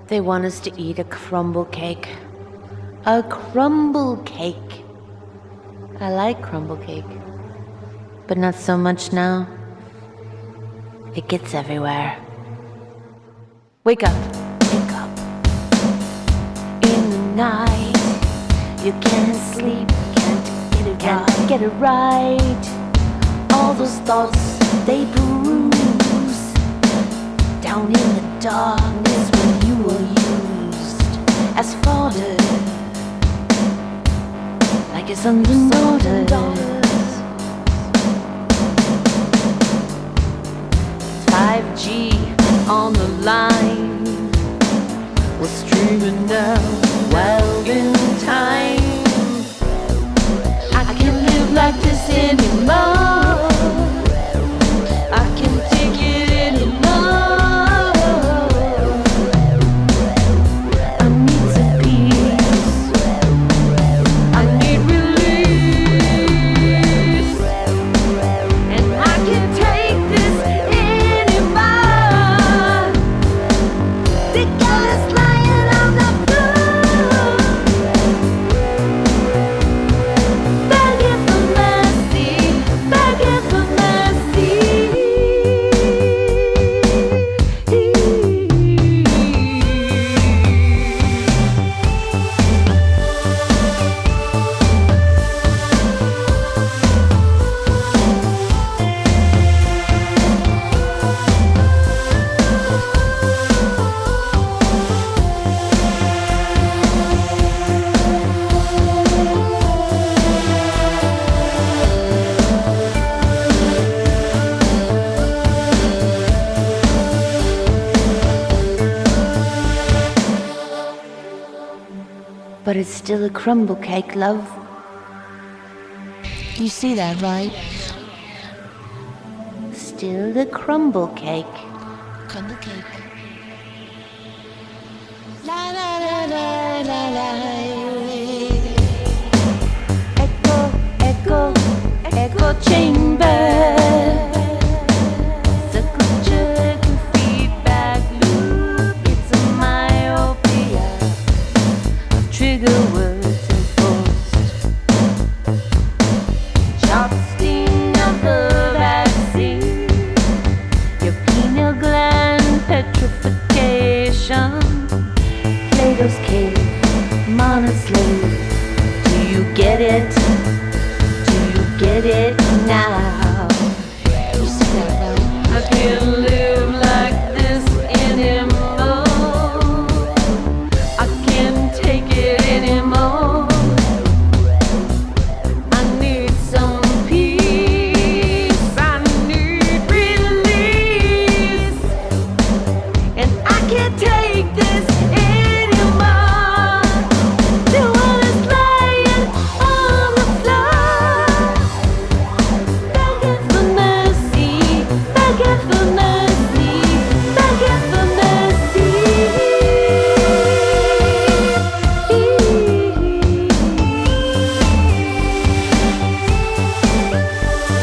They want us to eat a crumble cake. A crumble cake. I like crumble cake, but not so much now. It gets everywhere. Wake up. Wake up. In the night, you can't sleep, can't get it right. All those thoughts, they bruise down in the darkness when you were used as fodder, like your sons and daughters. 5G on the line, we're streaming now, wild in time. I can't live like this anymore. I can't take it anymore. I need some peace. I need release. And I can't take this anymore. The girl is lying on the floor, begging for mercy, begging for mercy. But it's still a crumble cake, love. You see that, right? Still a crumble cake. Crumble cake. La la la la la la. Echo, echo, echo chamber. Circular feedback loop. It's a myopia. Trigger words enforced. Sharp sting of the vaccine. Your pineal gland petrification. Plato's cave, monoslave. Do you get it? Do you get it now? You see that, right? I can't live like this anymore. I can't take it anymore. I need some peace. I need release. And I can't take this anymore. The one is lying on the floor, begging for mercy, begging for mercy, begging for mercy.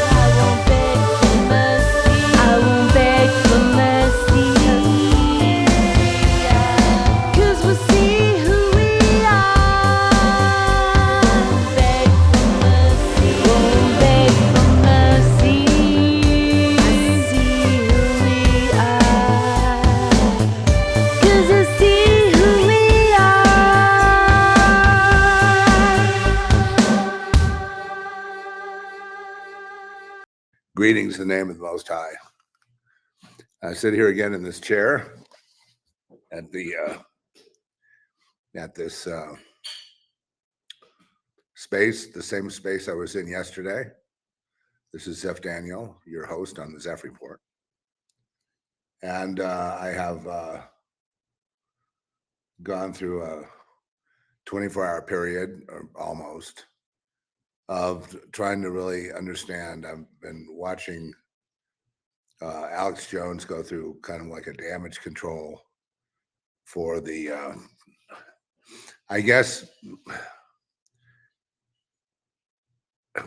I won't beg for mercy. I won't beg for mercy. 'Cause we see who we are. Beg for mercy. Won't beg for mercy. I see who we are. 'Cause I see who we are. Greetings in the name of the Most High. I sit here again in this chair at this space, the same space I was in yesterday. This is Zeph Daniel, your host on the Zeph Report. And I have gone through a 24-hour period, or almost, of trying to really understand. I've been watching Alex Jones go through kind of like a damage control for the, I guess,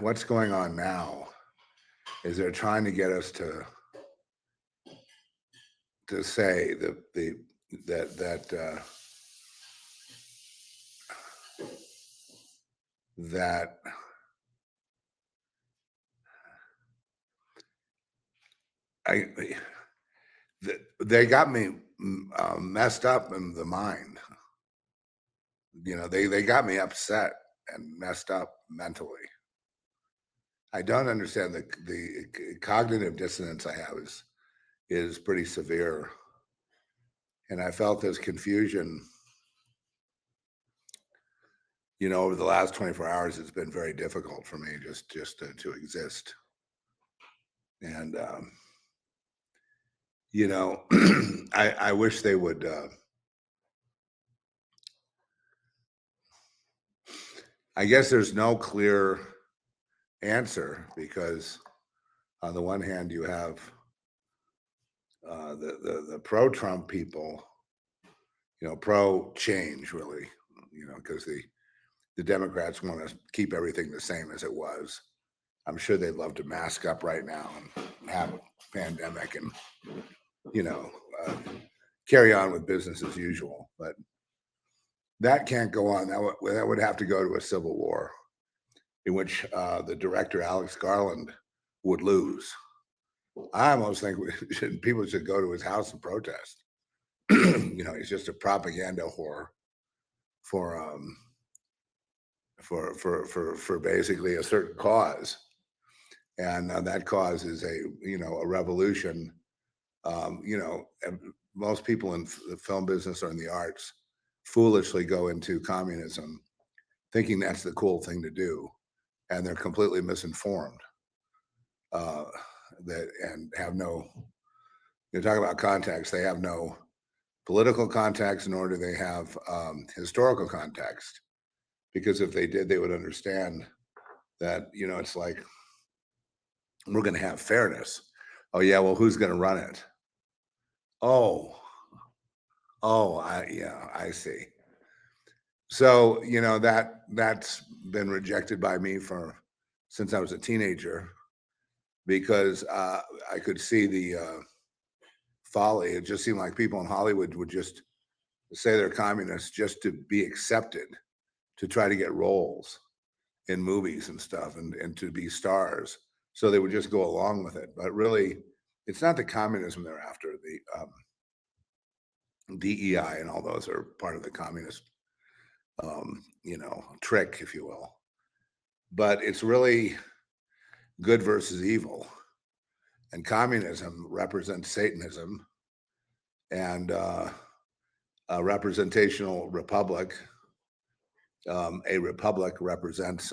what's going on now is they're trying to get us to say that that I they got me messed up in the mind. They got me upset and messed up mentally. I don't understand the cognitive dissonance I have is pretty severe, and I felt this confusion. Over the last 24 hours, it's been very difficult for me just to exist. And I wish they would. I guess there's no clear answer because on the one hand you have the pro-Trump people, pro-change really, because the Democrats want to keep everything the same as it was. I'm sure they'd love to mask up right now and have a pandemic and carry on with business as usual, but that can't go on. That would have to go to a civil war in which the director Alex Garland would lose. I almost think people should go to his house and protest. He's just a propaganda whore for for basically a certain cause, and that cause is a revolution. And most people in the film business or in the arts foolishly go into communism thinking that's the cool thing to do, and they're completely misinformed. That and have no. You talk about context; they have no political context, nor do they have historical context. Because if they did, they would understand that it's like we're going to have fairness. Oh yeah, well, who's going to run it? Oh, I see. So that's been rejected by me since I was a teenager because I could see the folly. It just seemed like people in Hollywood would just say they're communists just to be accepted, to try to get roles in movies and stuff and to be stars. So they would just go along with it. But really, it's not the communism they're after. The DEI and all those are part of the communist, trick, if you will. But it's really good versus evil. And communism represents Satanism, and a representational republic. A republic represents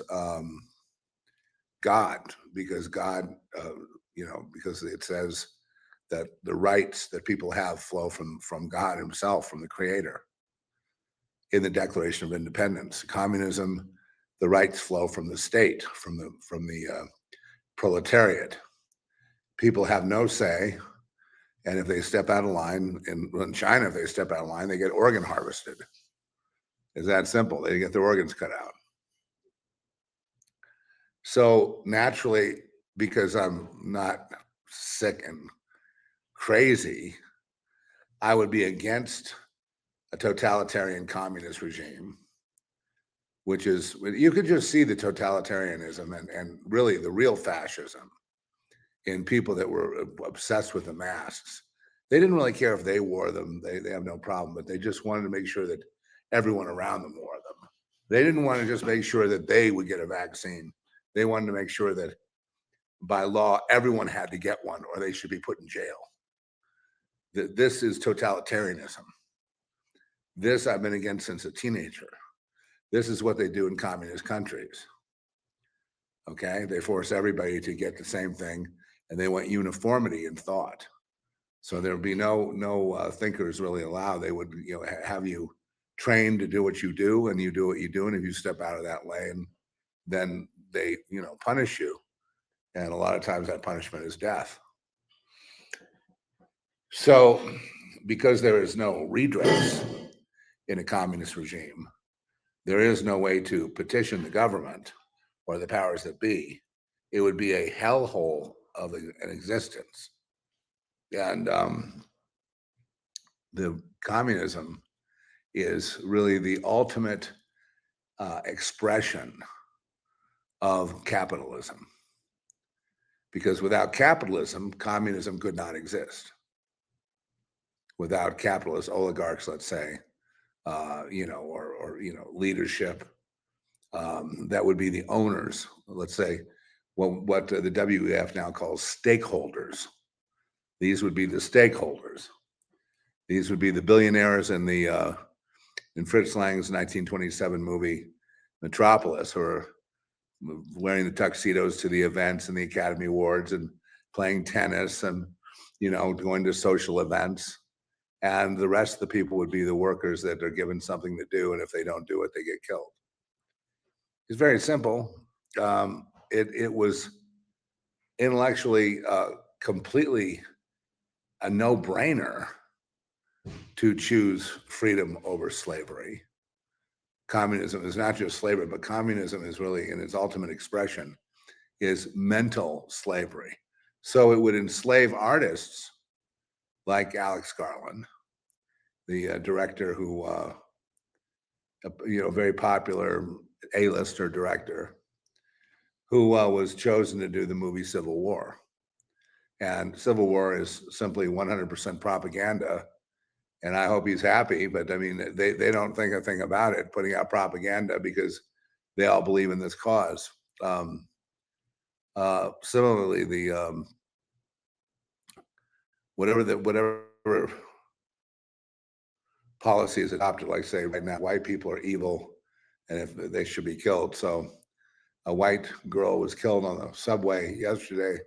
God, because God, because it says that the rights that people have flow from God Himself, from the Creator. In the Declaration of Independence, communism, the rights flow from the state, from the proletariat. People have no say, and if they step out of line, in China, if they step out of line, they get organ harvested. It's that simple. They get their organs cut out. So naturally, because I'm not sick and crazy, I would be against a totalitarian communist regime, which is, you could just see the totalitarianism and really the real fascism in people that were obsessed with the masks. They didn't really care if they wore them. They have no problem, but they just wanted to make sure that everyone around them wore them. They didn't want to just make sure that they would get a vaccine. They wanted to make sure that by law, everyone had to get one or they should be put in jail. This is totalitarianism. This I've been against since a teenager. This is what they do in communist countries. Okay, they force everybody to get the same thing, and they want uniformity in thought. So there would be no thinkers really allowed. They would have you trained to do what you do, and you do what you do, and if you step out of that lane, then they punish you, and a lot of times that punishment is death. So because there is no redress in a communist regime, there is no way to petition the government or the powers that be. It would be a hellhole of an existence. And the communism is really the ultimate expression of capitalism. Because without capitalism, communism could not exist. Without capitalist oligarchs, let's say, or leadership, that would be the owners. Let's say, what the WEF now calls stakeholders. These would be the stakeholders. These would be the billionaires in Fritz Lang's 1927 movie Metropolis, who are wearing the tuxedos to the events and the Academy Awards and playing tennis and going to social events. And the rest of the people would be the workers that are given something to do, and if they don't do it, they get killed. It's very simple. It was intellectually completely a no-brainer to choose freedom over slavery. Communism is not just slavery, but communism is really, in its ultimate expression, is mental slavery. So it would enslave artists like Alex Garland, the director who, very popular A-lister director, who was chosen to do the movie Civil War. And Civil War is simply 100% propaganda. And I hope he's happy, but I mean, they don't think a thing about it, putting out propaganda, because they all believe in this cause. Similarly, the whatever policy is adopted, like say right now, white people are evil and if they should be killed. So a white girl was killed on the subway yesterday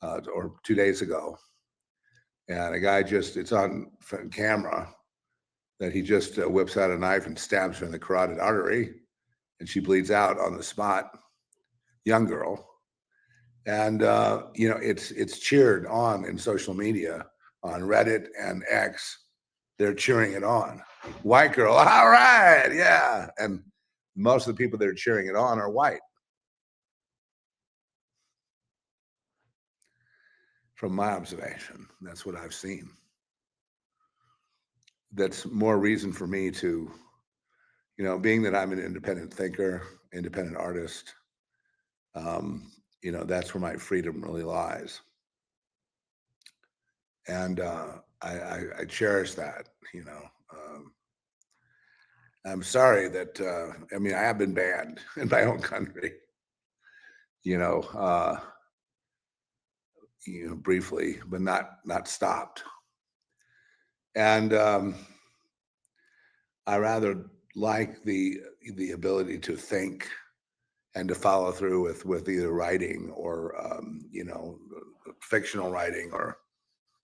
or 2 days ago. And a guy it's on camera that he just whips out a knife and stabs her in the carotid artery, and she bleeds out on the spot. Young girl. And it's cheered on in social media, on Reddit and X. They're cheering it on. White girl, all right, yeah. And most of the people that are cheering it on are white. From my observation, that's what I've seen. That's more reason for me to, being that I'm an independent thinker, independent artist, that's where my freedom really lies. And I cherish that, I'm sorry that, I have been banned in my own country, briefly, but not stopped. And I rather like the ability to think and to follow through with either writing or, fictional writing or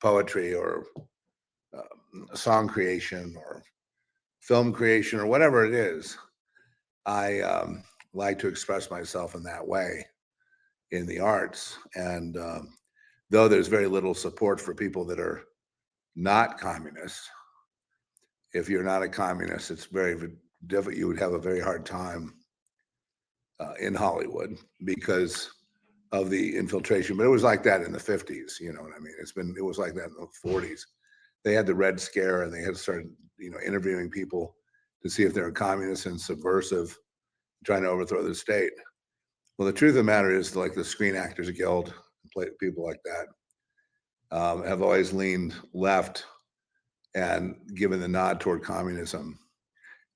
poetry or song creation or film creation or whatever it is. I like to express myself in that way in the arts. And though there's very little support for people that are not communists, if you're not a communist, it's very difficult. You would have a very hard time in Hollywood because of the infiltration. But it was like that in the 50s, you know what I mean? It was like that in the 40s. They had the Red Scare and they had started, interviewing people to see if they're communists and subversive, trying to overthrow the state. Well, the truth of the matter is, like the Screen Actors Guild, people like that, have always leaned left and given the nod toward communism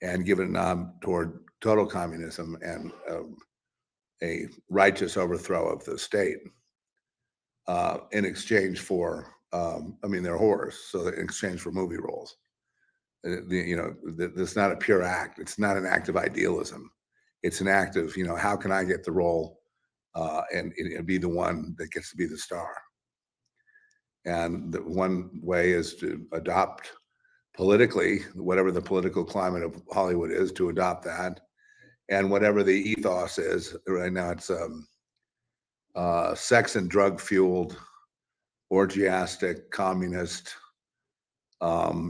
and given a nod toward total communism and a righteous overthrow of the state in exchange for, they're whores, so in exchange for movie roles. That's not a pure act. It's not an act of idealism. It's an act of, how can I get the role and be the one that gets to be the star? And the one way is to adopt politically, whatever the political climate of Hollywood is, to adopt that. And whatever the ethos is, right now it's sex and drug fueled, orgiastic, communist,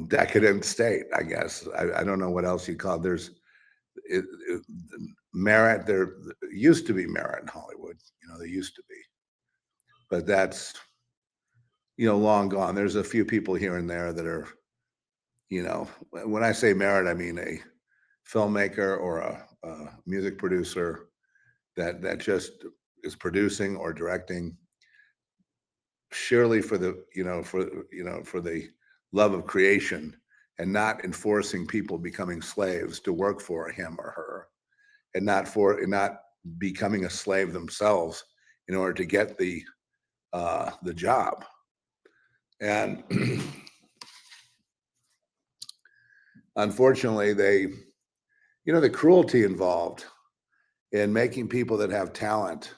decadent state, I guess. I don't know what else you call it. There's merit. There used to be merit in Hollywood. There used to be, but that's long gone. There's a few people here and there that are you know, when I say merit, I mean a filmmaker or a music producer that just is producing or directing surely for the for the love of creation and not enforcing people becoming slaves to work for him or her and not becoming a slave themselves in order to get the job. And unfortunately, the cruelty involved in making people that have talent,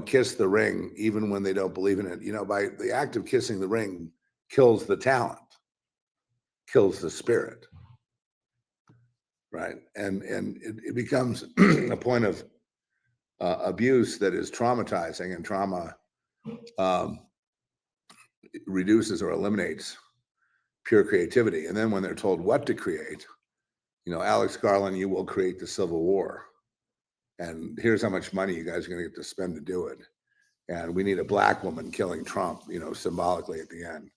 kiss the ring even when they don't believe in it. By the act of kissing the ring kills the talent, kills the spirit, right? And it becomes a point of abuse that is traumatizing, and trauma um, reduces or eliminates pure creativity. And then when they're told what to create, Alex Garland, you will create the Civil War. And here's how much money you guys are going to get to spend to do it. And we need a black woman killing Trump, symbolically at the end.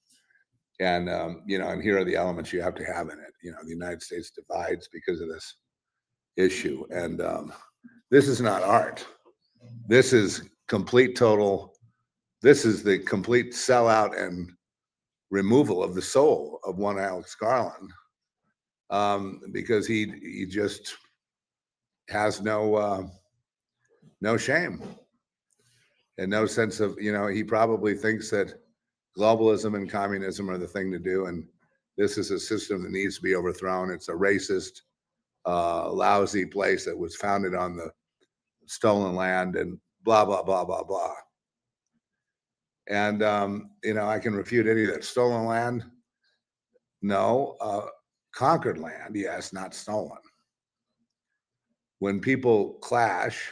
And, and here are the elements you have to have in it. The United States divides because of this issue. And this is not art. This is this is the complete sellout and removal of the soul of one Alex Garland, because he just has no shame and no sense of, he probably thinks that globalism and communism are the thing to do, and this is a system that needs to be overthrown. It's a racist, lousy place that was founded on the stolen land and blah blah blah blah blah. And I can refute any of that. Stolen land, no. Conquered land, yes, not stolen. When people clash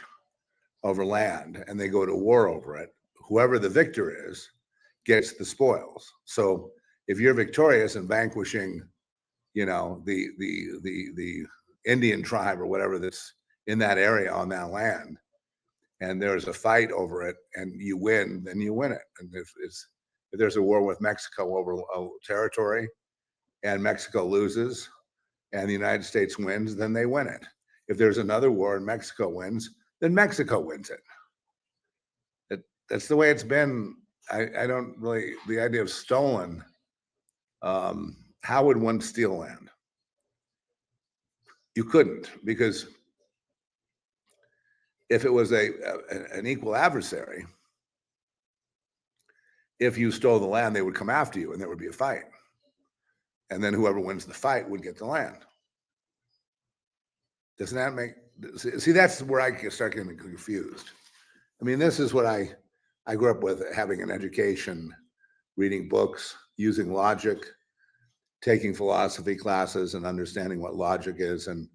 over land and they go to war over it, whoever the victor is gets the spoils. So if you're victorious and vanquishing, the Indian tribe or whatever that's in that area on that land, and there's a fight over it and you win, then you win it. And if there's a war with Mexico over a territory and Mexico loses and the United States wins, then they win it. If there's another war and Mexico wins, then Mexico wins it. That's the way it's been. I don't really, the idea of stolen, how would one steal land? You couldn't, because if it was an equal adversary, if you stole the land, they would come after you and there would be a fight. And then whoever wins the fight would get the land. Doesn't that make, see, that's where I start getting confused. I mean, this is what I grew up with, having an education, reading books, using logic, taking philosophy classes and understanding what logic is and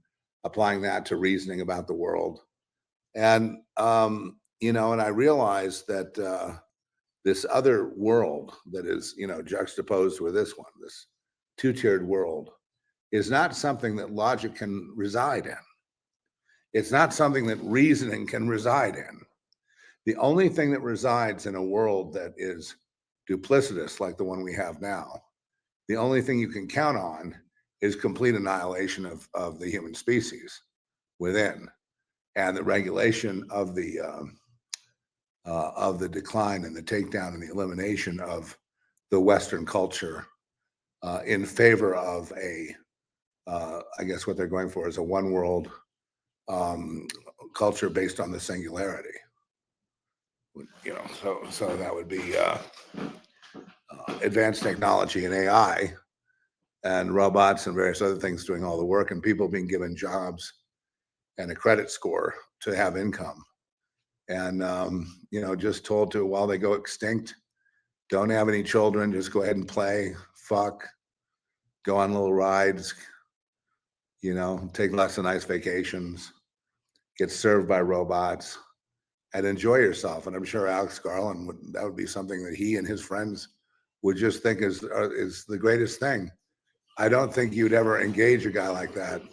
applying that to reasoning about the world. And, and I realized that this other world that is, juxtaposed with this one, this two-tiered world, is not something that logic can reside in. It's not something that reasoning can reside in. The only thing that resides in a world that is duplicitous, like the one we have now, the only thing you can count on is complete annihilation of the human species within, and the regulation of the decline and the takedown and the elimination of the Western culture in favor of I guess what they're going for is a one world culture based on the singularity. So that would be advanced technology and AI and robots and various other things doing all the work, and people being given jobs and a credit score to have income. And, just told to, while they go extinct, don't have any children, just go ahead and play, fuck, go on little rides, take lots of nice vacations, get served by robots, and enjoy yourself. And I'm sure Alex Garland that would be something that he and his friends would just think is the greatest thing. I don't think you'd ever engage a guy like that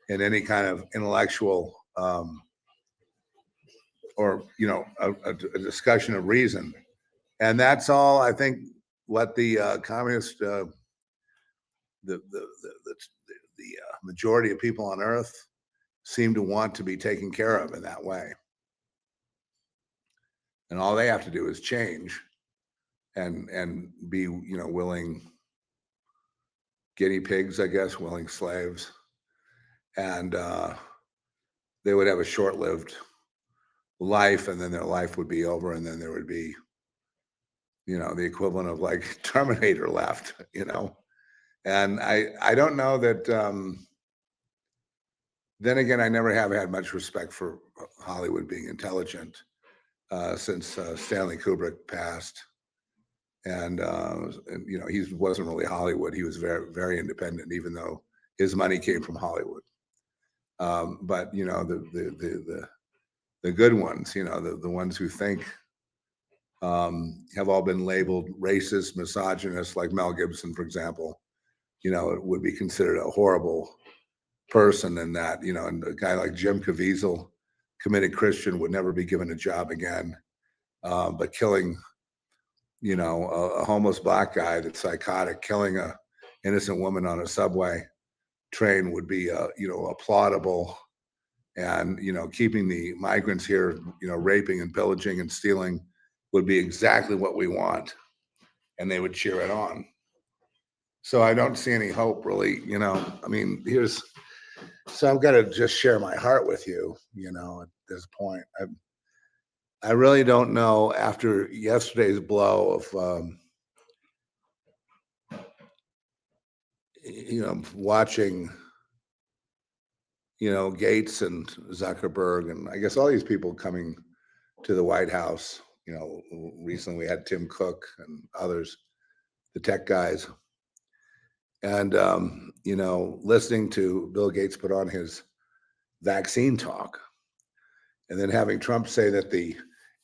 in any kind of intellectual or a discussion of reason. And that's all I think what the communist the majority of people on Earth seem to want to be taken care of in that way, and all they have to do is change and be willing guinea pigs, I guess, willing slaves, and they would have a short-lived life, and then their life would be over, and then there would be the equivalent of like Terminator left, and I don't know that. Then again, I never have had much respect for Hollywood being intelligent since Stanley Kubrick passed, and he wasn't really Hollywood. He was very, very independent, even though his money came from Hollywood. But the good ones, the ones who think have all been labeled racist, misogynist, like Mel Gibson, for example. Would be considered a horrible person, and that and a guy like Jim Caviezel, committed Christian, would never be given a job again. But killing, a homeless black guy that's psychotic, killing a innocent woman on a subway train would be, applaudable. And keeping the migrants here, raping and pillaging and stealing, would be exactly what we want, and they would cheer it on. So I don't see any hope, really. I mean, so I've got to just share my heart with you, at this point. I really don't know, after yesterday's blow of, watching, Gates and Zuckerberg, and I guess all these people coming to the White House. Recently we had Tim Cook and others, the tech guys. And, listening to Bill Gates put on his vaccine talk, and then having Trump say that the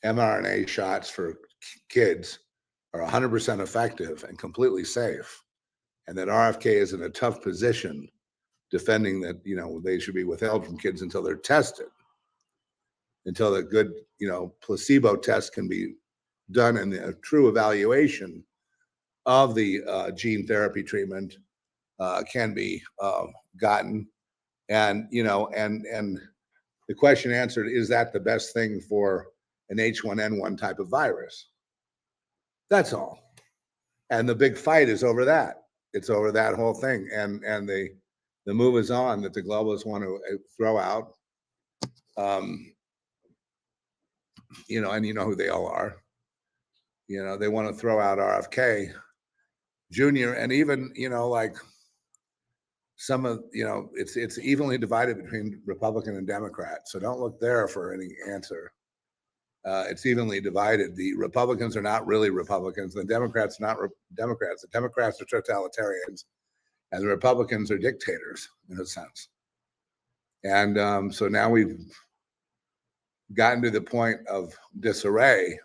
mRNA shots for kids are 100% effective and completely safe, and that RFK is in a tough position defending that, they should be withheld from kids until they're tested, until the good, placebo test can be done and a true evaluation of the gene therapy treatment can be gotten. And, and the question answered, is that the best thing for an H1N1 type of virus? That's all. And the big fight is over that. It's over that whole thing. And the move is on that the globalists want to throw out, and you know who they all are. They want to throw out RFK Jr. and even, like some of, it's evenly divided between Republican and Democrat. So don't look there for any answer. It's evenly divided. The Republicans are not really Republicans. The Democrats not Democrats. The Democrats are totalitarians, and the Republicans are dictators in a sense. And so now we've gotten to the point of disarray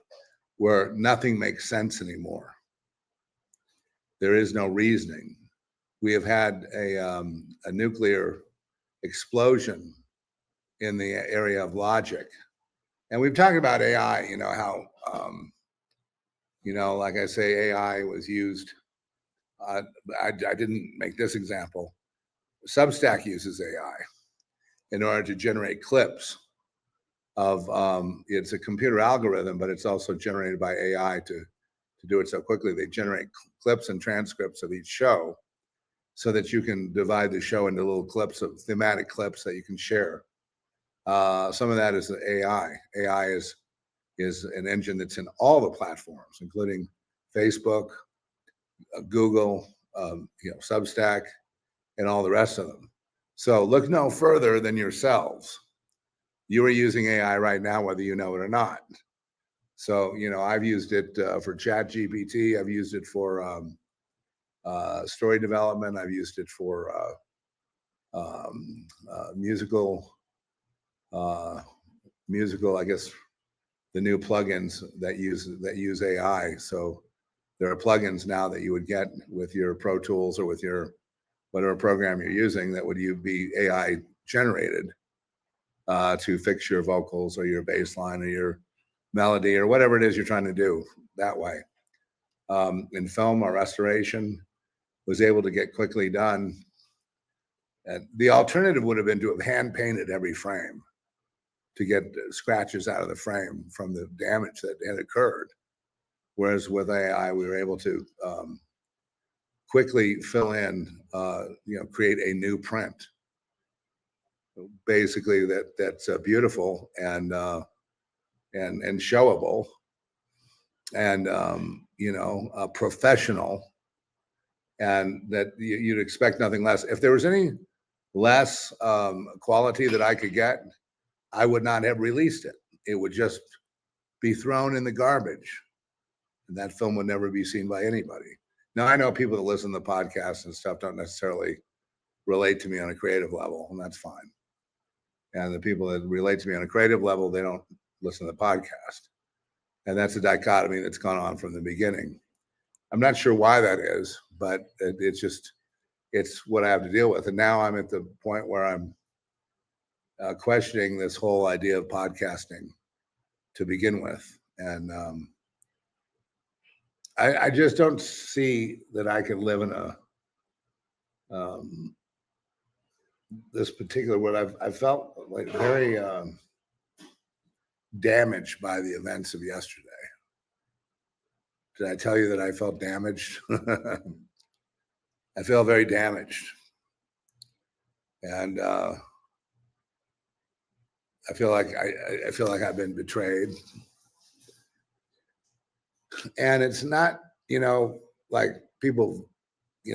where nothing makes sense anymore. There is no reasoning. We have had a nuclear explosion in the area of logic. And we've talked about AI, how, like I say, AI was used. I didn't make this example. Substack uses AI in order to generate clips of, it's a computer algorithm, but it's also generated by AI to do it so quickly. They generate clips and transcripts of each show so that you can divide the show into little clips of thematic clips that you can share. Some of that is AI. AI is an engine that's in all the platforms, including Facebook, Google, Substack, and all the rest of them. So look no further than yourselves. You are using AI right now, whether you know it or not. So, I've used it for ChatGPT. I've used it for story development. I've used it for musical, I guess, the new plugins that use AI. So there are plugins now that you would get with your Pro Tools or with your whatever program you're using that would be AI generated to fix your vocals or your bass line or your melody or whatever it is you're trying to do that way. In film or restoration, was able to get quickly done. And the alternative would have been to have hand painted every frame to get scratches out of the frame from the damage that had occurred. Whereas with AI, we were able to quickly fill in, create a new print, basically that's beautiful and showable and professional, and that you'd expect nothing less. If there was any less quality that I could get, I would not have released it. It would just be thrown in the garbage, and that film would never be seen by anybody. Now, I know people that listen to the podcast and stuff don't necessarily relate to me on a creative level, and that's fine. And the people that relate to me on a creative level, they don't listen to the podcast. And that's a dichotomy that's gone on from the beginning. I'm not sure why that is, but it's what I have to deal with. And now I'm at the point where I'm questioning this whole idea of podcasting to begin with. And I just don't see that I can live in this particular world. I felt like very damaged by the events of yesterday. Did I tell you that I felt damaged? I feel very damaged. And I feel like I've been betrayed. And it's not, like people,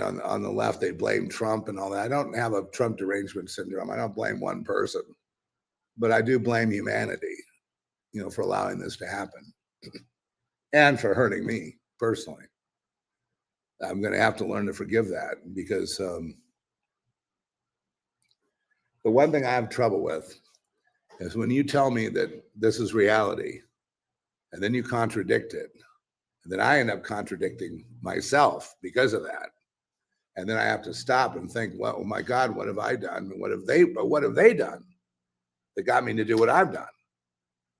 on the left, they blame Trump and all that. I don't have a Trump derangement syndrome. I don't blame one person, but I do blame humanity, for allowing this to happen and for hurting me personally. I'm going to have to learn to forgive that, because the one thing I have trouble with is when you tell me that this is reality and then you contradict it, and then I end up contradicting myself because of that. And then I have to stop and think, well, oh my God, what have I done? What have they done that got me to do what I've done?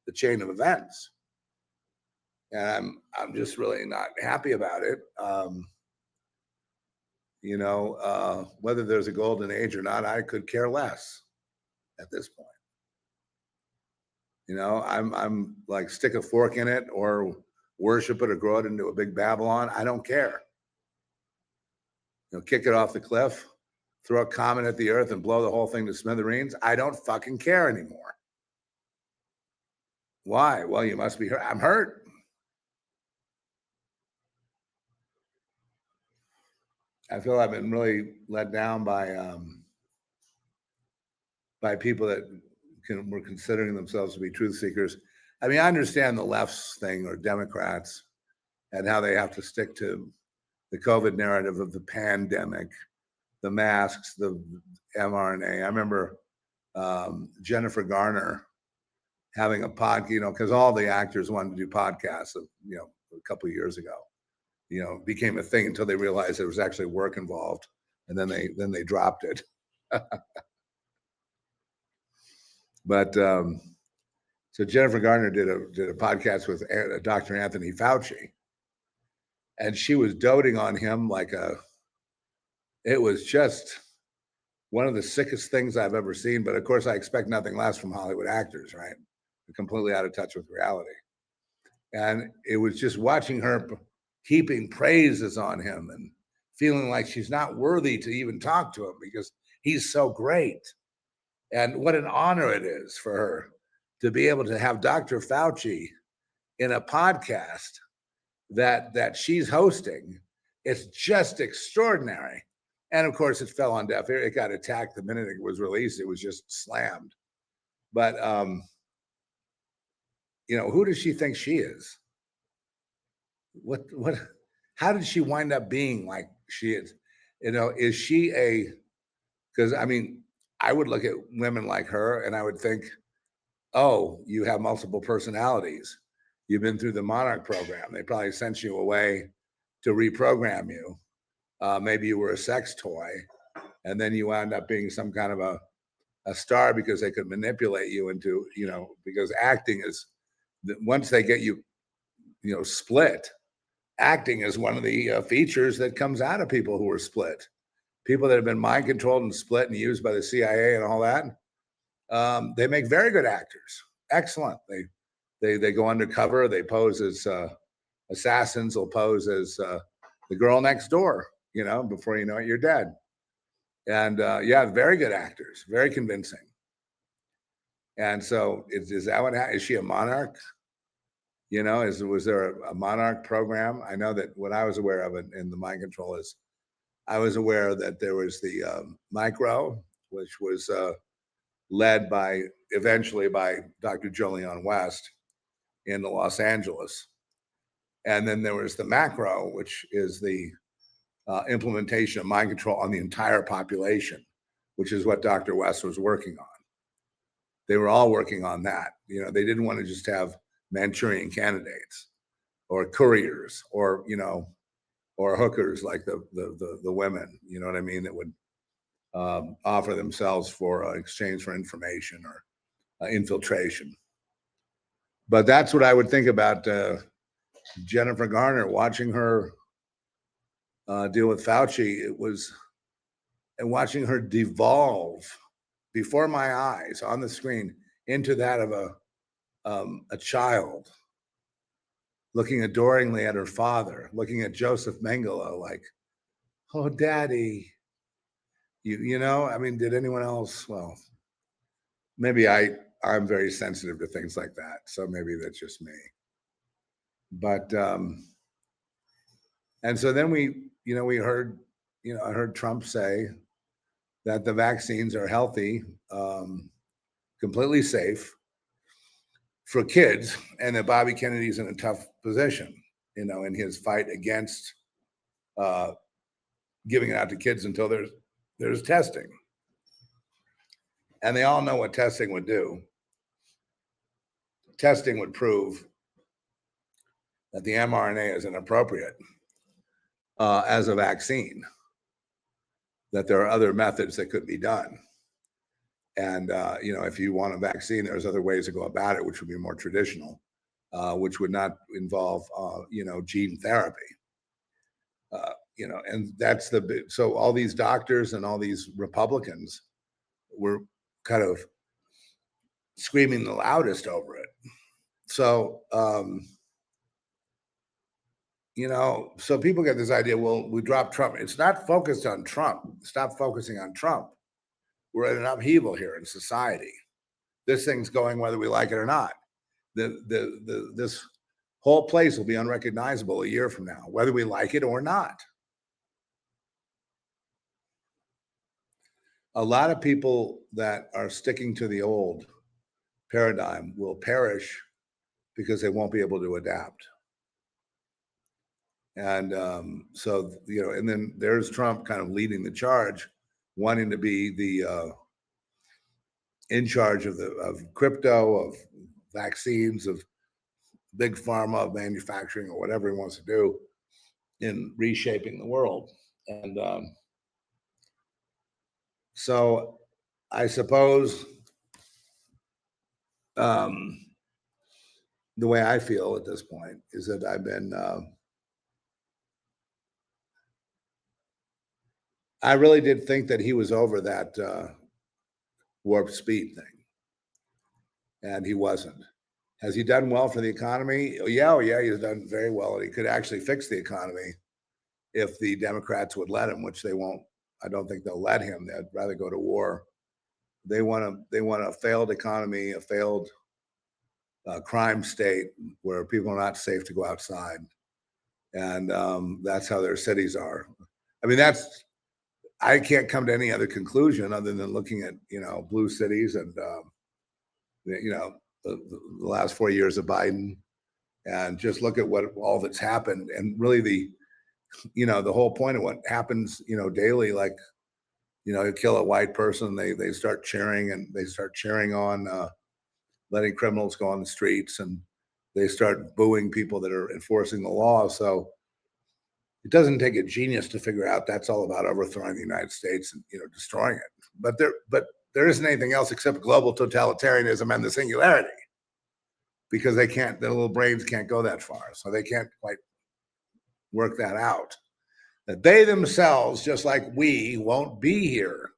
The chain of events. And I'm just really not happy about it. Whether there's a golden age or not, I could care less at this point. I'm like, stick a fork in it or worship it or grow it into a big Babylon. I don't care. Kick it off the cliff, throw a comet at the earth and blow the whole thing to smithereens. I don't fucking care anymore. Why? Well, you must be hurt. I'm hurt. I feel I've been really let down by people that were considering themselves to be truth seekers. I mean, I understand the left's thing, or Democrats, and how they have to stick to the COVID narrative of the pandemic, the masks, the mRNA. I remember Jennifer Garner having a podcast, because all the actors wanted to do podcasts, a couple of years ago. Became a thing until they realized there was actually work involved, and then they dropped it. But so Jennifer Garner did a podcast with Dr. Anthony Fauci, and she was doting on him it was just one of the sickest things I've ever seen. But of course, I expect nothing less from Hollywood actors, right? They're completely out of touch with reality. And it was just watching her heaping praises on him and feeling like she's not worthy to even talk to him because he's so great. And what an honor it is for her to be able to have Dr. Fauci in a podcast that she's hosting. It's just extraordinary. And of course, it fell on deaf ear. It got attacked the minute it was released. It was just slammed. But who does she think she is? How did she wind up being like she is? Is she because I would look at women like her and I would think, oh, you have multiple personalities. You've been through the Monarch program. They probably sent you away to reprogram you. Maybe you were a sex toy, and then you wound up being some kind of a star because they could manipulate you into, because acting is, once they get you, split acting is one of the features that comes out of people who are split. People that have been mind controlled and split and used by the CIA and all that, they make very good actors. Excellent. They go undercover. They pose as assassins. Will pose as the girl next door. Before you know it, you're dead. And yeah, very good actors. Very convincing. And so, is that what is she a monarch? Was there a monarch program? I know that what I was aware of in the mind control is I was aware that there was the micro, which was led eventually by Dr. Jolyon West in Los Angeles. And then there was the macro, which is the implementation of mind control on the entire population, which is what Dr. West was working on. They were all working on that. They didn't want to just have Manchurian candidates or couriers or hookers like the women, you know what I mean, that would offer themselves for exchange for information or infiltration. But that's what I would think about Jennifer Garner, watching her deal with Fauci. And watching her devolve before my eyes on the screen into that of a child, looking adoringly at her father, looking at Joseph Mengele like, oh, daddy. I mean, did anyone else? Well, maybe I'm very sensitive to things like that. So maybe that's just me. But, and so then we heard, I heard Trump say that the vaccines are healthy, completely safe for kids, and that Bobby Kennedy's in a tough position, in his fight against giving it out to kids until there's testing. And they all know what testing would do. Testing would prove that the mRNA is inappropriate as a vaccine, that there are other methods that could be done. And, if you want a vaccine, there's other ways to go about it, which would be more traditional, which would not involve, gene therapy. And that's so all these doctors and all these Republicans were kind of screaming the loudest over it. So, so people get this idea, well, we dropped Trump. It's not focused on Trump. Stop focusing on Trump. We're in an upheaval here in society. This thing's going whether we like it or not. This whole place will be unrecognizable a year from now, whether we like it or not. A lot of people that are sticking to the old paradigm will perish because they won't be able to adapt. And so, and then there's Trump kind of leading the charge, wanting to be the in charge of crypto, of vaccines, of big pharma, of manufacturing, or whatever he wants to do in reshaping the world. And so I suppose the way I feel at this point is that I've been I really did think that he was over that warp speed thing, and he wasn't. Has he done well for the economy? Oh yeah, he's done very well, and he could actually fix the economy if the Democrats would let him, which they won't. I don't think they'll let him. They'd rather go to war. They want a failed economy, a failed crime state where people are not safe to go outside, and that's how their cities are. I mean, I can't come to any other conclusion other than looking at blue cities and the last 4 years of Biden, and just look at what all that's happened, and really the whole point of what happens daily, like you kill a white person, they start cheering, and they start cheering on letting criminals go on the streets, and they start booing people that are enforcing the law. So it doesn't take a genius to figure out that's all about overthrowing the United States and destroying it. But there isn't anything else except global totalitarianism and the singularity, because their little brains can't go that far, so they can't quite work that out. That they themselves, just like we, won't be here.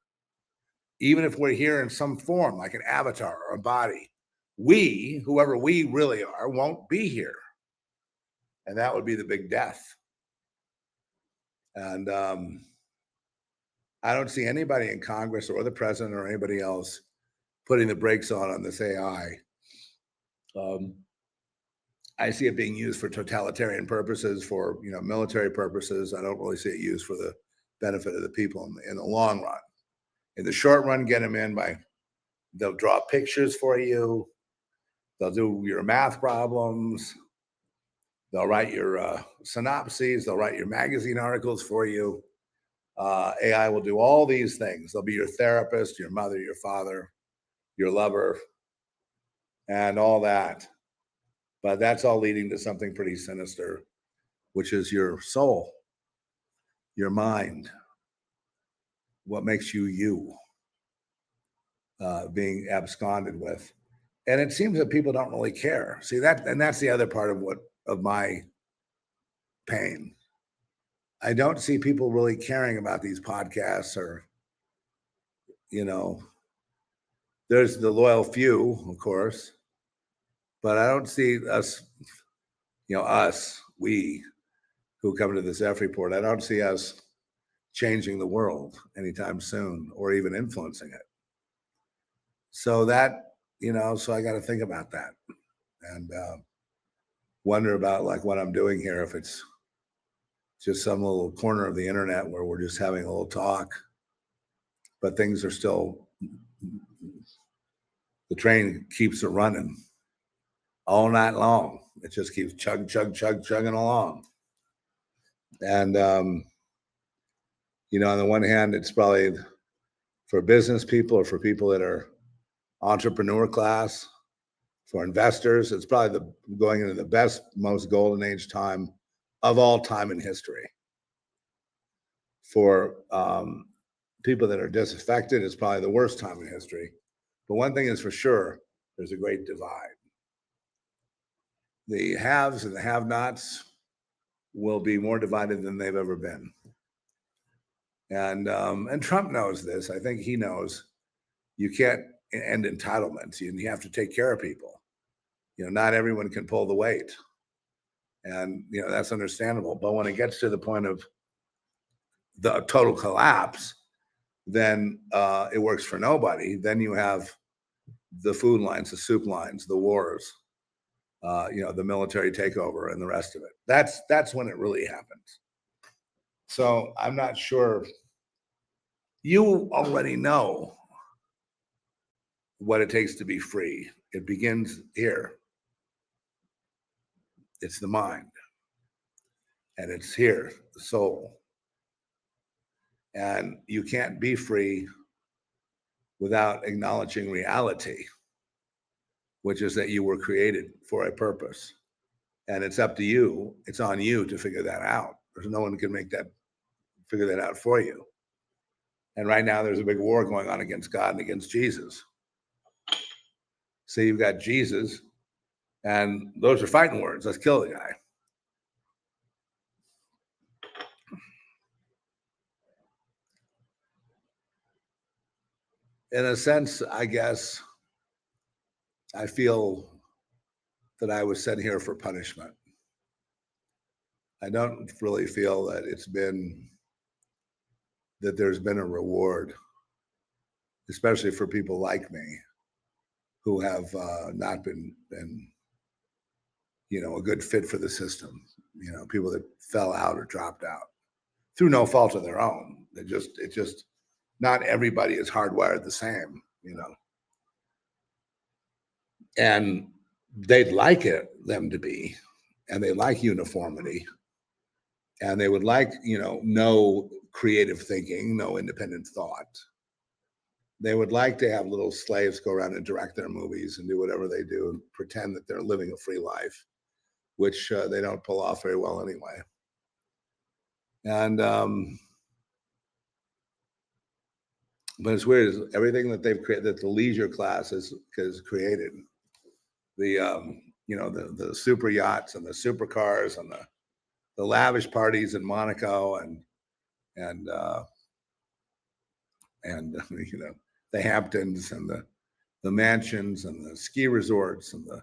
Even if we're here in some form, like an avatar or a body, we, whoever we really are, won't be here. And that would be the big death. And I don't see anybody in Congress or the president or anybody else putting the brakes on this AI. I see it being used for totalitarian purposes, for military purposes. I don't really see it used for the benefit of the people in the long run. In the short run, get them in by they'll draw pictures for you. They'll do your math problems. They'll write your synopses. They'll write your magazine articles for you. AI will do all these things. They'll be your therapist, your mother, your father, your lover, and all that. But that's all leading to something pretty sinister, which is your soul, your mind, what makes you you, being absconded with. And it seems that people don't really care. See that, and that's the other part of my pain. I don't see people really caring about these podcasts, or there's the loyal few, of course, but I don't see us, we who come to this F report, I don't see us changing the world anytime soon or even influencing it. So that, so I got to think about that and wonder about like what I'm doing here, if it's just some little corner of the internet where we're just having a little talk, but things are still, the train keeps it running all night long. It just keeps chugging along. And, on the one hand, it's probably for business people or for people that are entrepreneur class, for investors, it's probably going into the best, most golden age time of all time in history. For people that are disaffected, it's probably the worst time in history. But one thing is for sure, there's a great divide. The haves and the have-nots will be more divided than they've ever been. And Trump knows this. I think he knows you can't end entitlements. You have to take care of people. Not everyone can pull the weight. And, that's understandable. But when it gets to the point of the total collapse, then it works for nobody. Then you have the food lines, the soup lines, the wars, the military takeover and the rest of it. That's when it really happens. So I'm not sure. You already know what it takes to be free. It begins here. It's the mind. And it's here, the soul. And you can't be free without acknowledging reality, which is that you were created for a purpose. And it's up to you. It's on you to figure that out. There's no one who can figure that out for you. And right now there's a big war going on against God and against Jesus. So you've got Jesus, and those are fighting words. Let's kill the guy. In a sense, I guess, I feel that I was sent here for punishment. I don't really feel that there's been a reward, especially for people like me who have not been a good fit for the system. People that fell out or dropped out through no fault of their own. It just not everybody is hardwired the same, and they'd like them to be, and they like uniformity, and they would like, no creative thinking, no independent thought. They would like to have little slaves go around and direct their movies and do whatever they do and pretend that they're living a free life, which they don't pull off very well anyway. And but it's weird, is everything that they've created, that the leisure class has created, the the super yachts and the supercars and the lavish parties in Monaco and you know, the Hamptons and the mansions and the ski resorts and the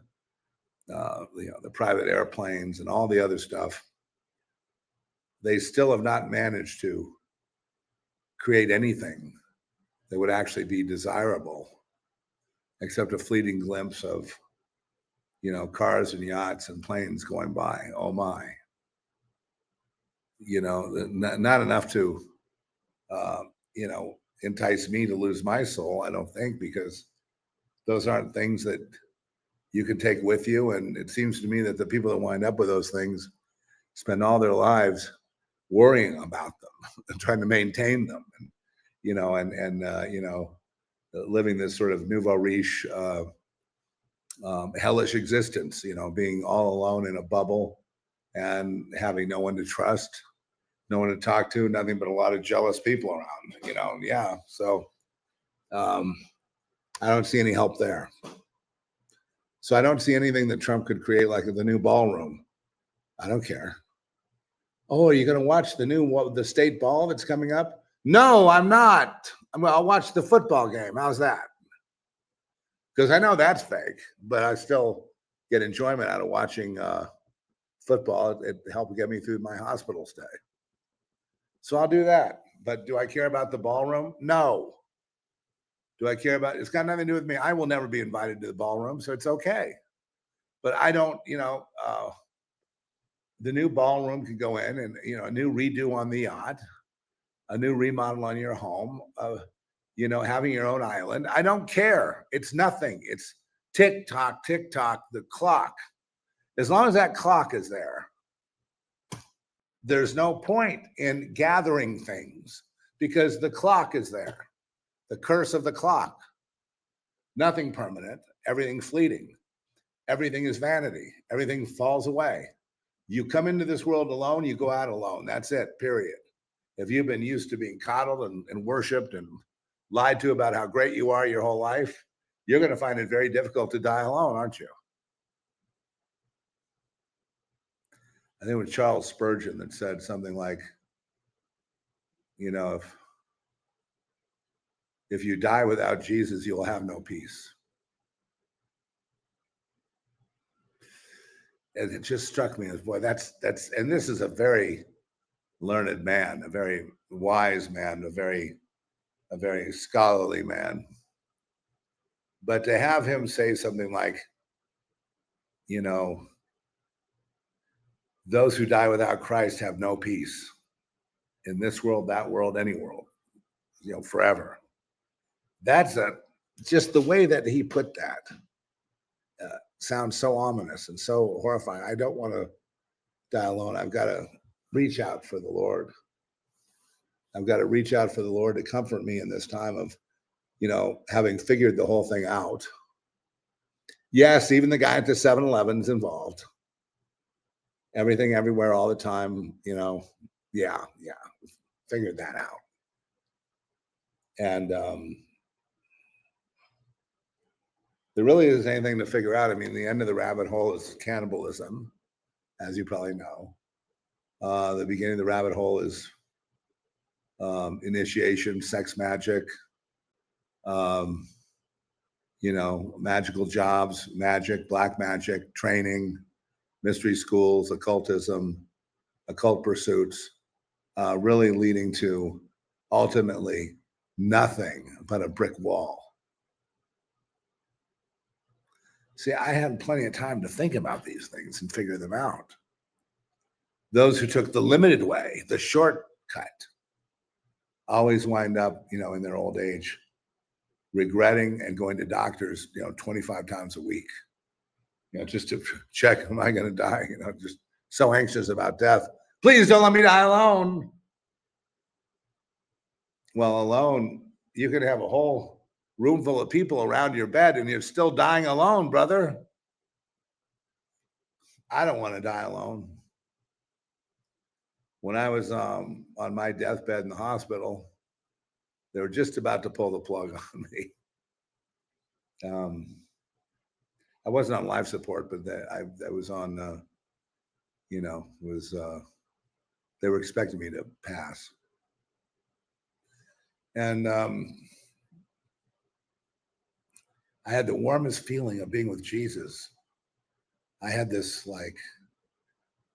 you know, the private airplanes and all the other stuff, they still have not managed to create anything that would actually be desirable, except a fleeting glimpse of, you know, cars and yachts and planes going by. Oh my, you know, not enough to, uh, you know, entice me to lose my soul. I don't think, because those aren't things that you can take with you. And it seems to me that the people that wind up with those things spend all their lives worrying about them and trying to maintain them, and you know, living this sort of nouveau riche, hellish existence. You know, being all alone in a bubble and having no one to trust, no one to talk to, nothing but a lot of jealous people around. You know, yeah. So um, I don't see any help there. So I don't see anything that Trump could create, like the new ballroom. I don't care. Oh, are you going to watch the state ball that's coming up? No, I'm not. I'll watch the football game. How's that? Because I know that's fake, but I still get enjoyment out of watching football. It helped get me through my hospital stay. So I'll do that. But do I care about the ballroom? No. Do I care about it? It's got nothing to do with me. I will never be invited to the ballroom, so it's okay. But I don't, you know, the new ballroom could go in and, you know, a new redo on the yacht, a new remodel on your home, you know, having your own island. I don't care. It's nothing. It's tick tock, the clock. As long as that clock is there, there's no point in gathering things, because the clock is there. The curse of the clock. Nothing permanent, everything fleeting. Everything is vanity. Everything falls away. You come into this world alone, you go out alone. That's it, period. If you've been used to being coddled and worshiped and lied to about how great you are your whole life, you're going to find it very difficult to die alone, aren't you? I think it was Charles Spurgeon that said something like, you know, if you die without Jesus, you'll have no peace. And it just struck me as, boy, that's, and this is a very learned man, a very wise man, a very scholarly man. But to have him say something like, you know, those who die without Christ have no peace in this world, that world, any world, you know, forever. That's just the way that he put that sounds so ominous and so horrifying. I don't want to die alone. I've got to reach out for the Lord. I've got to reach out for the Lord to comfort me in this time of, you know, having figured the whole thing out. Yes, even the guy at the 7-Eleven's involved. Everything, everywhere, all the time, you know, yeah, figured that out. And there really isn't anything to figure out. I mean, the end of the rabbit hole is cannibalism, as you probably know. The beginning of the rabbit hole is initiation, sex magic, you know, magical jobs, magic, black magic, training, mystery schools, occultism, occult pursuits, really leading to ultimately nothing but a brick wall. See, I had plenty of time to think about these things and figure them out. Those who took the limited way, the shortcut, always wind up, you know, in their old age, regretting and going to doctors, you know, 25 times a week, you know, just to check, am I going to die? You know, just so anxious about death. Please don't let me die alone. Well, alone, you could have a whole room full of people around your bed and you're still dying alone, brother. I don't want to die alone. When I was on my deathbed in the hospital, they were just about to pull the plug on me. I wasn't on life support, but I was on, you know, was They were expecting me to pass. And I had the warmest feeling of being with Jesus. I had this like,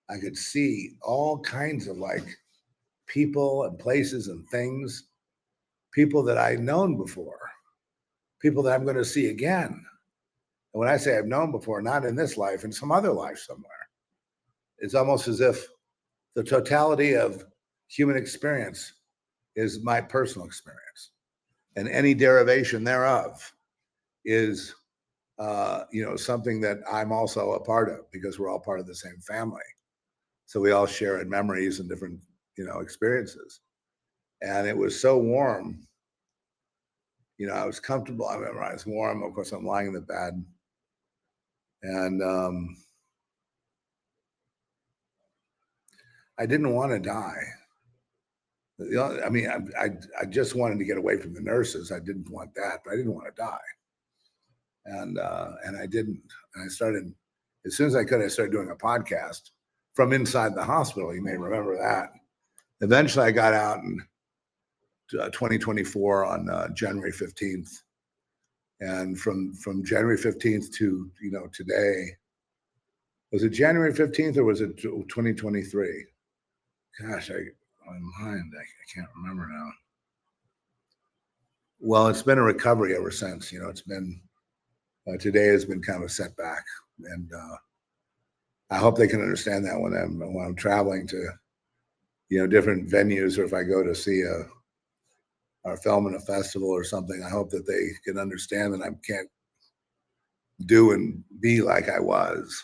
I could see all kinds of like people and places and things, people that I'd known before, people that I'm going to see again. And when I say I've known before, not in this life, in some other life somewhere, it's almost as if the totality of human experience is my personal experience, and any derivation thereof is, something that I'm also a part of, because we're all part of the same family. So we all share in memories and different, experiences. And it was so warm. I was comfortable. I remember I was warm. Of course, I'm lying in the bed, and I didn't want to die. I mean, I just wanted to get away from the nurses. I didn't want that, but I didn't want to die. And I didn't. And I started, as soon as I could, I started doing a podcast from inside the hospital. You may remember that. Eventually, I got out in 2024 on January 15th, and from January 15th to today. Was it January 15th or was it 2023? Gosh, my mind, I can't remember now. Well, it's been a recovery ever since. It's been today has been kind of a setback, and I hope they can understand that when I'm traveling to different venues, or if I go to see our film in a festival or something. I hope that they can understand that I can't do and be like I was.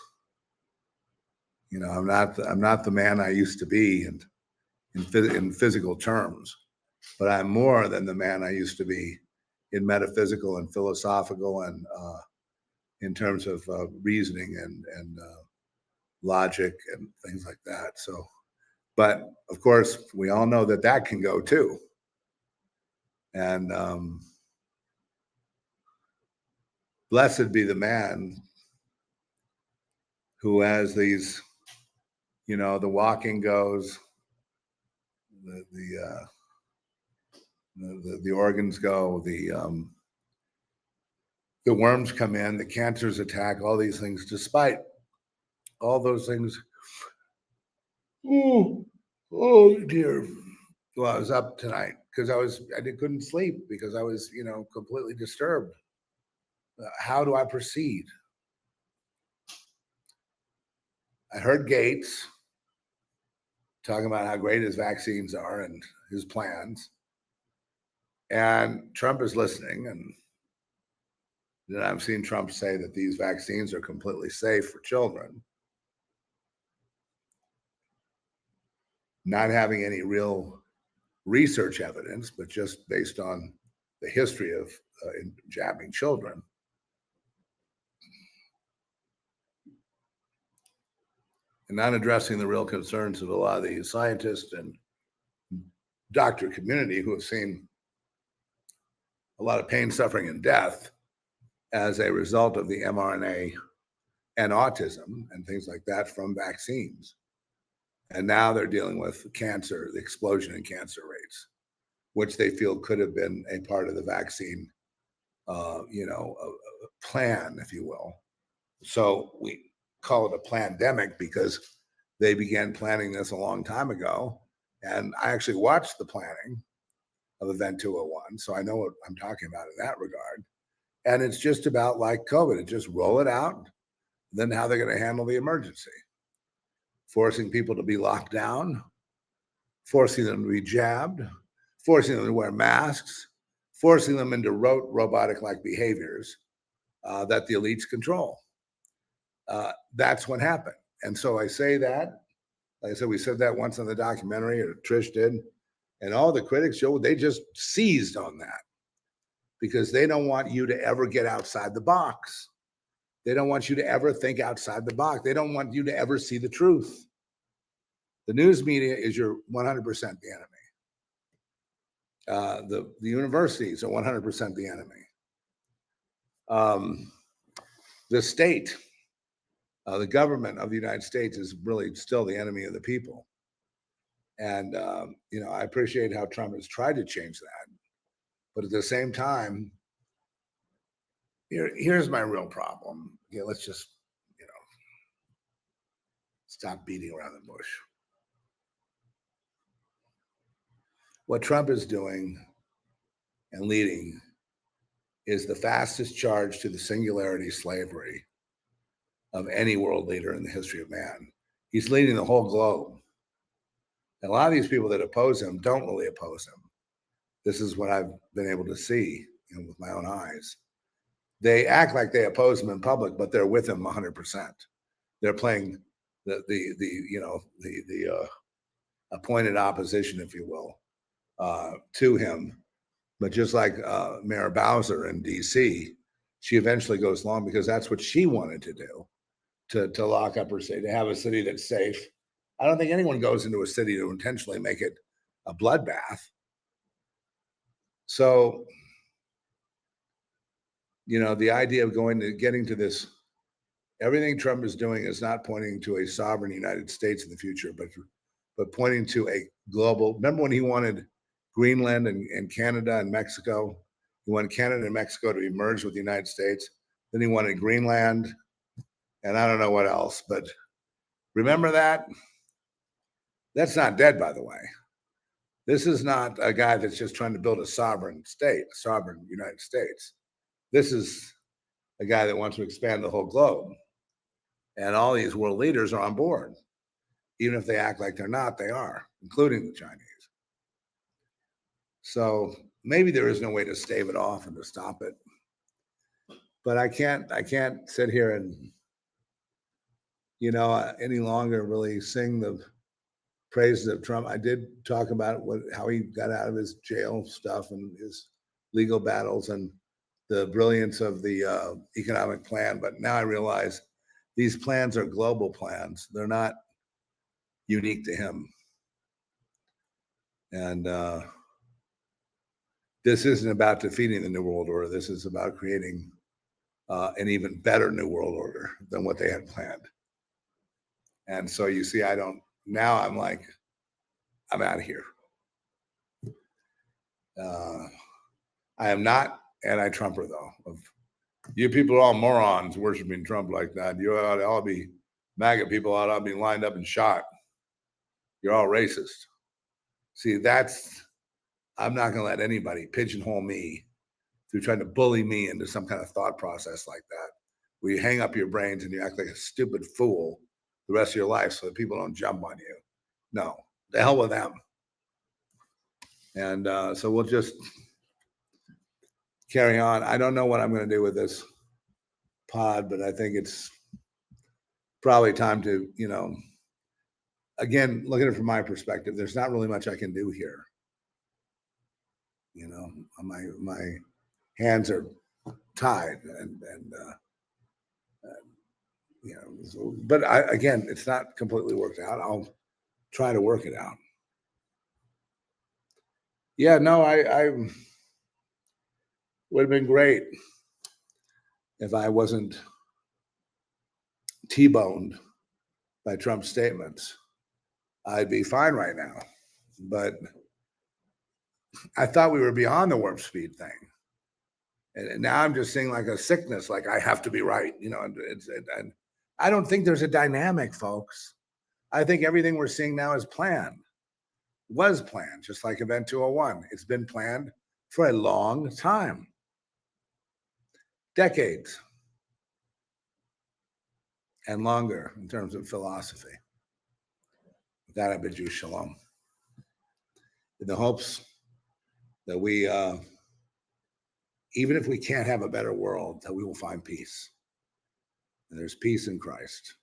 I'm not the man I used to be, and in physical terms, but I'm more than the man I used to be in metaphysical and philosophical, and in terms of reasoning and logic and things like that. So, but of course, we all know that can go too. And blessed be the man who has these, the walking goes, the organs go, the worms come in, the cancers attack, all these things. Despite all those things, oh dear. Well, I was up tonight because I couldn't sleep because I was, completely disturbed. How do I proceed? I heard Gates talking about how great his vaccines are and his plans, and Trump is listening, and then I've seen Trump say that these vaccines are completely safe for children, not having any real research evidence, but just based on the history of jabbing children. And not addressing the real concerns of a lot of the scientists and doctor community who have seen a lot of pain, suffering, and death as a result of the mRNA and autism and things like that from vaccines. And now they're dealing with cancer, the explosion in cancer rates, which they feel could have been a part of the vaccine, plan, if you will. So we call it a pandemic because they began planning this a long time ago. And I actually watched the planning of Event 201. So I know what I'm talking about in that regard. And it's just about like COVID, just roll it out, then how they're going to handle the emergency, forcing people to be locked down, forcing them to be jabbed, forcing them to wear masks, forcing them into robotic-like behaviors that the elites control. That's what happened. And so I say that, like I said, we said that once in the documentary, or Trish did, and all the critics, Joe, they just seized on that because they don't want you to ever get outside the box. They don't want you to ever think outside the box. They don't want you to ever see the truth. The news media is your 100% the enemy. The universities are 100% the enemy. The state, the government of the United States is really still the enemy of the people. And I appreciate how Trump has tried to change that, but at the same time, here's my real problem. Let's just stop beating around the bush. What Trump is doing and leading is the fastest charge to the singularity slavery of any world leader in the history of man. He's leading the whole globe. And a lot of these people that oppose him don't really oppose him. This is what I've been able to see with my own eyes. They act like they oppose him in public, but they're with him 100%. They're playing the appointed opposition, if you will, to him. But just like Mayor Bowser in D.C., she eventually goes along because that's what she wanted to do, to lock up her city, to have a city that's safe. I don't think anyone goes into a city to intentionally make it a bloodbath. So, the idea of getting to this, everything Trump is doing is not pointing to a sovereign United States in the future, but pointing to a global. Remember when he wanted Greenland and Canada and Mexico? He wanted Canada and Mexico to be merged with the United States. Then he wanted Greenland, and I don't know what else. But remember that? That's not dead, by the way. This is not a guy that's just trying to build a sovereign state, a sovereign United States. This is a guy that wants to expand the whole globe. And all these world leaders are on board. Even if they act like they're not, they are, including the Chinese. So maybe there is no way to stave it off and to stop it. But I can't sit here and, any longer really sing the praises of Trump. I did talk about how he got out of his jail stuff and his legal battles and the brilliance of the economic plan. But now I realize these plans are global plans. They're not unique to him. And this isn't about defeating the New World Order. This is about creating an even better New World Order than what they had planned. And so you see, I'm like, I'm out of here. I am not anti-Trumper, though. You people are all morons worshiping Trump like that. You ought to all be, MAGA people ought to be lined up and shot. You're all racist. See, I'm not going to let anybody pigeonhole me through trying to bully me into some kind of thought process like that, where you hang up your brains and you act like a stupid fool the rest of your life so that people don't jump on you. No, the hell with them. And so we'll just carry on. I don't know what I'm going to do with this pod, but I think it's probably time to, again, look at it from my perspective. There's not really much I can do here. My hands are tied, and but again, it's not completely worked out. I'll try to work it out. Yeah, no, I would have been great if I wasn't T-boned by Trump's statements. I'd be fine right now. But I thought we were beyond the warp speed thing. And now I'm just seeing like a sickness, like I have to be right. And I don't think there's a dynamic, folks. I think everything we're seeing now is planned, was planned, just like Event 201. It's been planned for a long time, decades, and longer in terms of philosophy. With that, I bid you shalom. In the hopes that we, even if we can't have a better world, that we will find peace. And there's peace in Christ.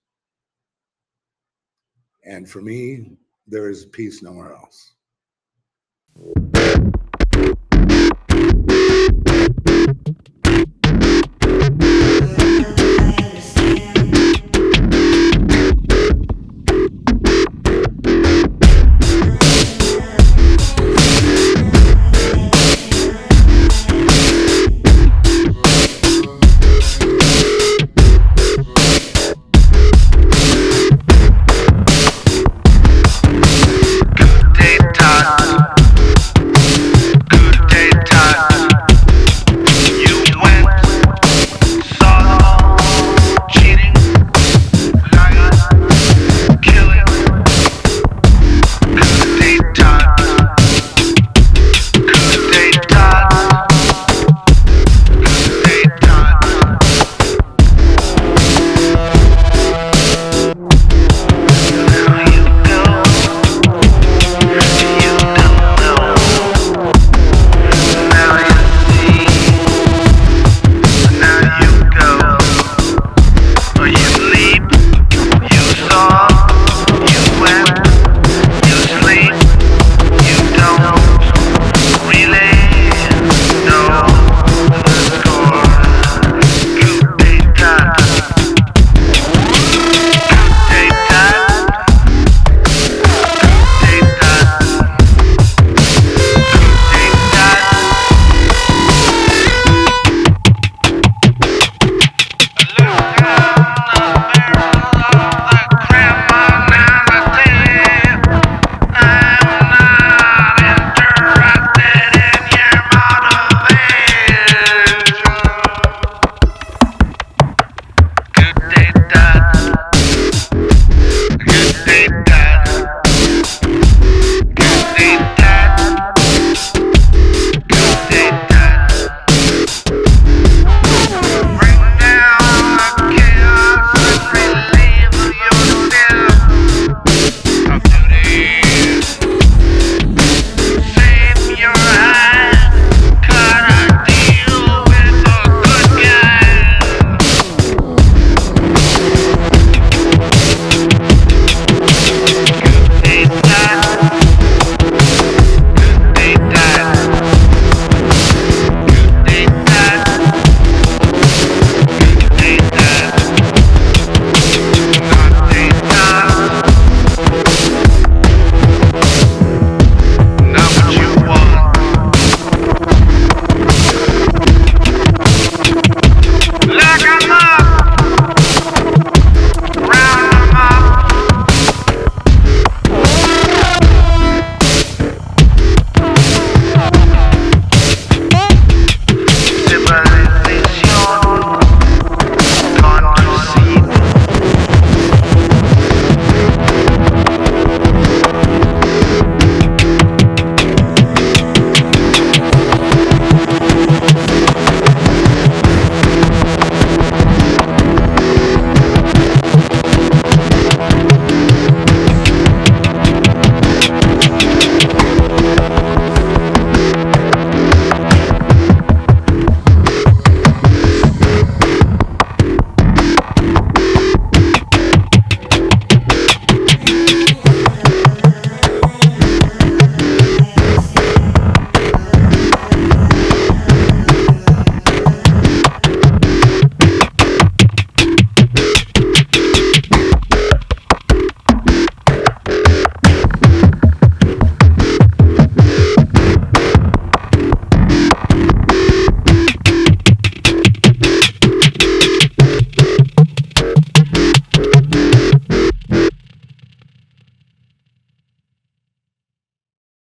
And for me, there is peace nowhere else.